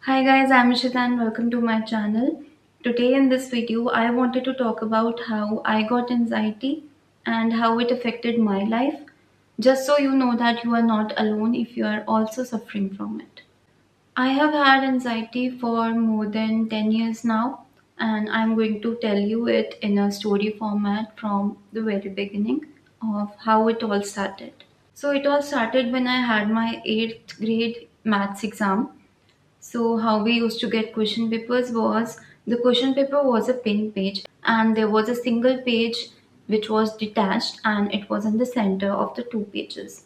Hi guys, I'm Ishita and welcome to my channel. Today in this video, I wanted to talk about how I got anxiety and how it affected my life, just so you know that you are not alone if you are also suffering from it. I have had anxiety for more than 10 years now, and I'm going to tell you it in a story format from the very beginning of how it all started. So, it all started when I had my 8th grade maths exam. So how we used to get question papers was the question paper was a pin page and there was a single page which was detached and it was in the center of the two pages.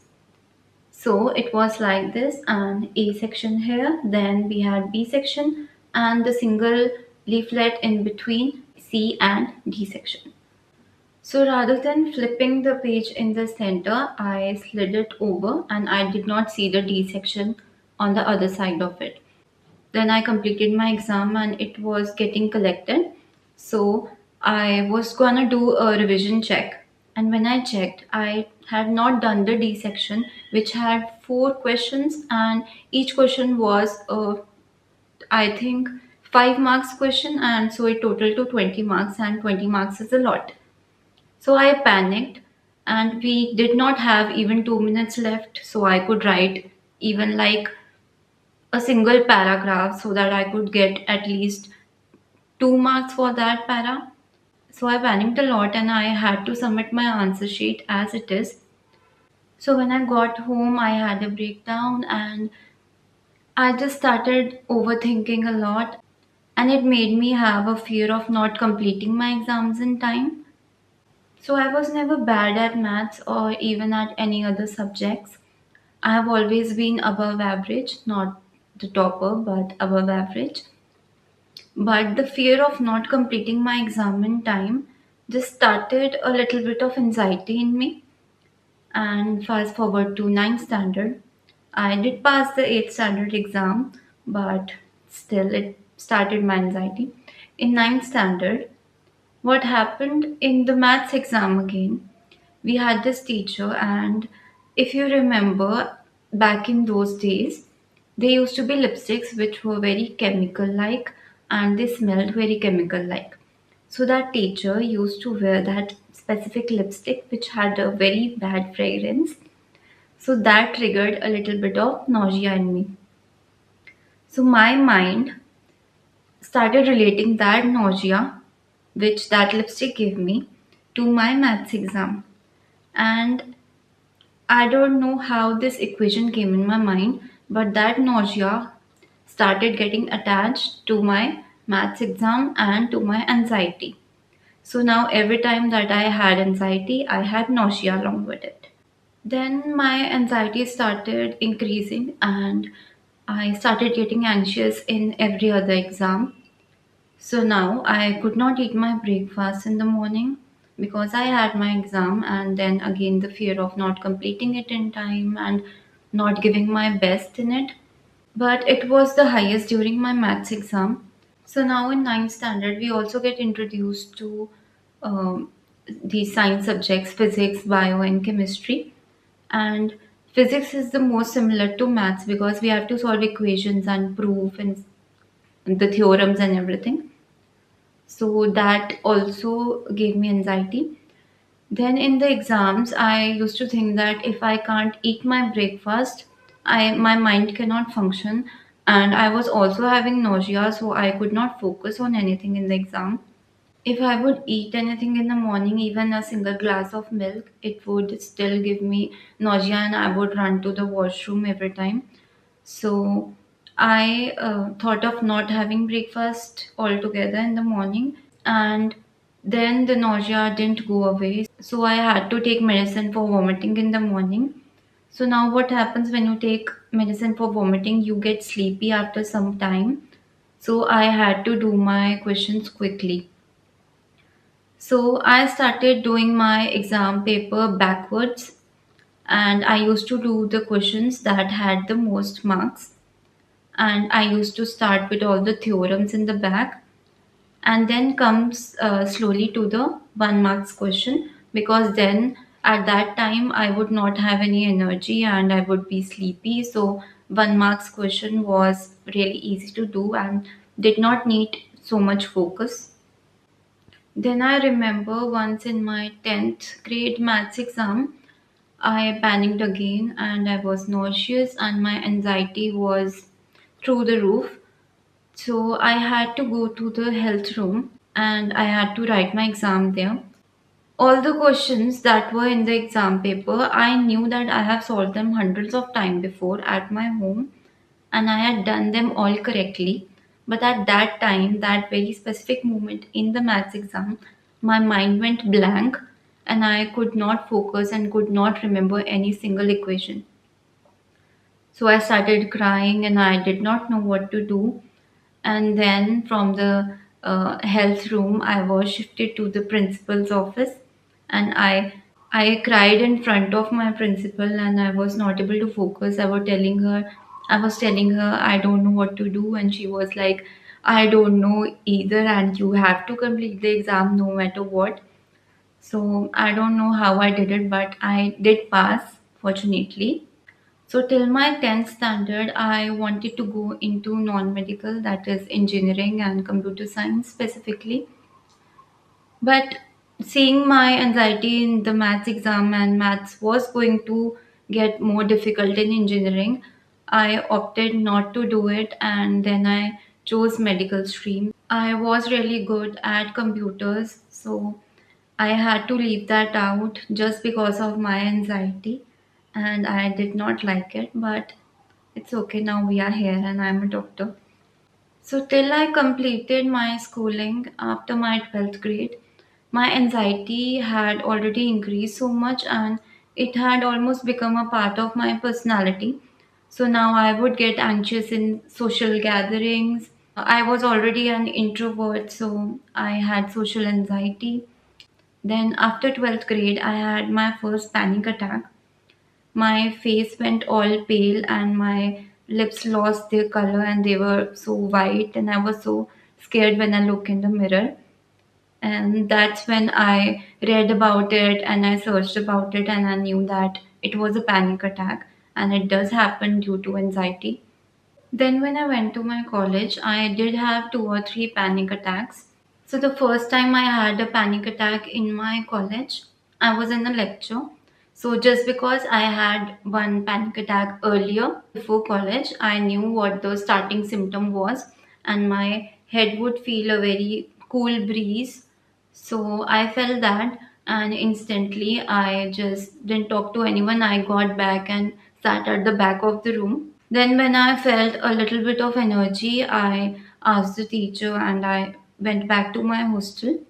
So it was like this, and A section here, then we had B section and the single leaflet in between C and D section. So rather than flipping the page in the center, I slid it over and I did not see the D section on the other side of it. Then I completed my exam and it was getting collected. So I was gonna do a revision check. And when I checked, I had not done the D section, which had four questions, and each question was, I think, 5 marks question, and so it totaled to 20 marks, and 20 marks is a lot. So I panicked, and we did not have even 2 minutes left, so I could write even like a single paragraph so that I could get at least 2 marks for that para. So I panicked a lot and I had to submit my answer sheet as it is. So when I got home, I had a breakdown and I just started overthinking a lot, and it made me have a fear of not completing my exams in time. So I was never bad at maths or even at any other subjects. I have always been above average, not the topper, but above average. But the fear of not completing my exam in time just started a little bit of anxiety in me. And fast forward to ninth standard, I did pass the 8th standard exam, but still it started my anxiety. In ninth standard, what happened in the maths exam again? We had this teacher, and if you remember back in those days, there used to be lipsticks which were very chemical like and they smelled very chemical like. So that teacher used to wear that specific lipstick which had a very bad fragrance. So that triggered a little bit of nausea in me. So my mind started relating that nausea which that lipstick gave me to my maths exam. And I don't know how this equation came in my mind, but that nausea started getting attached to my maths exam and to my anxiety. So now every time that I had anxiety, I had nausea along with it. Then my anxiety started increasing and I started getting anxious in every other exam. So now I could not eat my breakfast in the morning because I had my exam, and then again the fear of not completing it in time and not giving my best in it. But it was the highest during my maths exam. So now in ninth standard, we also get introduced to um, these science subjects, physics, bio, and chemistry. And physics is the most similar to maths because we have to solve equations and prove and the theorems and everything. So that also gave me anxiety. Then in the exams, I used to think that if I can't eat my breakfast, I my mind cannot function, and I was also having nausea, so I could not focus on anything in the exam. If I would eat anything in the morning, even a single glass of milk, it would still give me nausea, and I would run to the washroom every time. So I thought of not having breakfast altogether in the morning, and then the nausea didn't go away. So I had to take medicine for vomiting in the morning. So now what happens when you take medicine for vomiting? You get sleepy after some time. So I had to do my questions quickly. So I started doing my exam paper backwards, and I used to do the questions that had the most marks, and I used to start with all the theorems in the back and then comes slowly to the 1 marks question, because then at that time I would not have any energy and I would be sleepy, so one marks question was really easy to do and did not need so much focus. Then I remember once in my 10th grade maths exam, I panicked again and I was nauseous and my anxiety was through the roof. So I had to go to the health room and I had to write my exam there. All the questions that were in the exam paper, I knew that I have solved them hundreds of times before at my home and I had done them all correctly. But at that time, that very specific moment in the maths exam, my mind went blank and I could not focus and could not remember any single equation. So I started crying and I did not know what to do. And then from the health room, I was shifted to the principal's office and I cried in front of my principal and I was not able to focus. I was telling her I don't know what to do and she was like, I don't know either and you have to complete the exam no matter what. So I don't know how I did it, but I did pass, fortunately. So till my 10th standard, I wanted to go into non-medical, that is engineering and computer science specifically. But seeing my anxiety in the maths exam and maths was going to get more difficult in engineering, I opted not to do it and then I chose medical stream. I was really good at computers, so I had to leave that out just because of my anxiety and I did not like it, but it's okay, now we are here and I'm a doctor. So, till I completed my schooling after my 12th grade, my anxiety had already increased so much and it had almost become a part of my personality. So, now I would get anxious in social gatherings. I was already an introvert, so I had social anxiety. Then, after 12th grade, I had my first panic attack. My face went all pale and my lips lost their color and they were so white and I was so scared when I looked in the mirror. And that's when I read about it and I searched about it and I knew that it was a panic attack and it does happen due to anxiety. Then when I went to my college, I did have two or three panic attacks. So the first time I had a panic attack in my college, I was in a lecture. So just because I had one panic attack earlier before college, I knew what the starting symptom was and my head would feel a very cool breeze. So I felt that and instantly I just didn't talk to anyone. I got back and sat at the back of the room. Then, when I felt a little bit of energy, I asked the teacher and I went back to my hostel.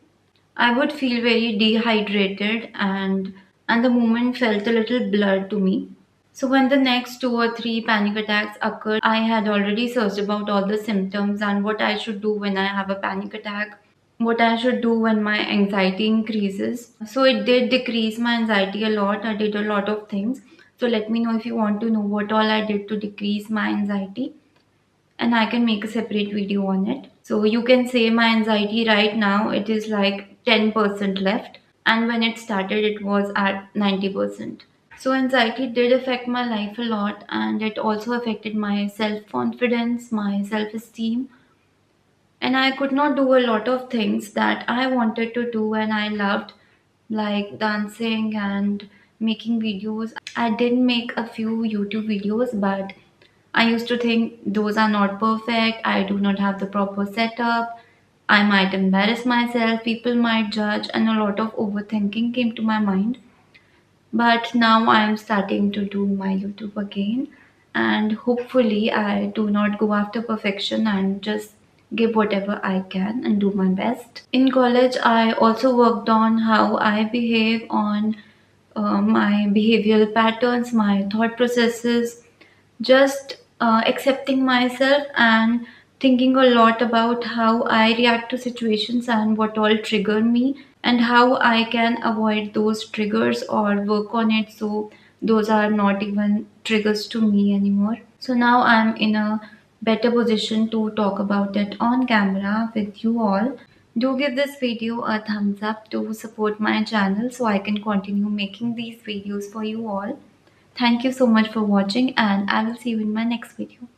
I would feel very dehydrated and the moment felt a little blurred to me. So when the next two or three panic attacks occurred, I had already searched about all the symptoms and what I should do when I have a panic attack, what I should do when my anxiety increases. So it did decrease my anxiety a lot. I did a lot of things. So let me know if you want to know what all I did to decrease my anxiety and I can make a separate video on it. So you can say my anxiety right now it is like 10% left and when it started it was at 90%. So anxiety did affect my life a lot and it also affected my self-confidence, my self-esteem and I could not do a lot of things that I wanted to do and I loved, like dancing and making videos. I did make a few YouTube videos, but I used to think those are not perfect. I do not have the proper setup. I might embarrass myself, people might judge, and a lot of overthinking came to my mind. But now I am starting to do my YouTube again, and hopefully, I do not go after perfection and just give whatever I can and do my best. In college, I also worked on how I behave, on my behavioral patterns, my thought processes, just accepting myself and thinking a lot about how I react to situations and what all trigger me and how I can avoid those triggers or work on it so those are not even triggers to me anymore. So now I'm in a better position to talk about it on camera with you all. Do give this video a thumbs up to support my channel so I can continue making these videos for you all. Thank you so much for watching, and I will see you in my next video.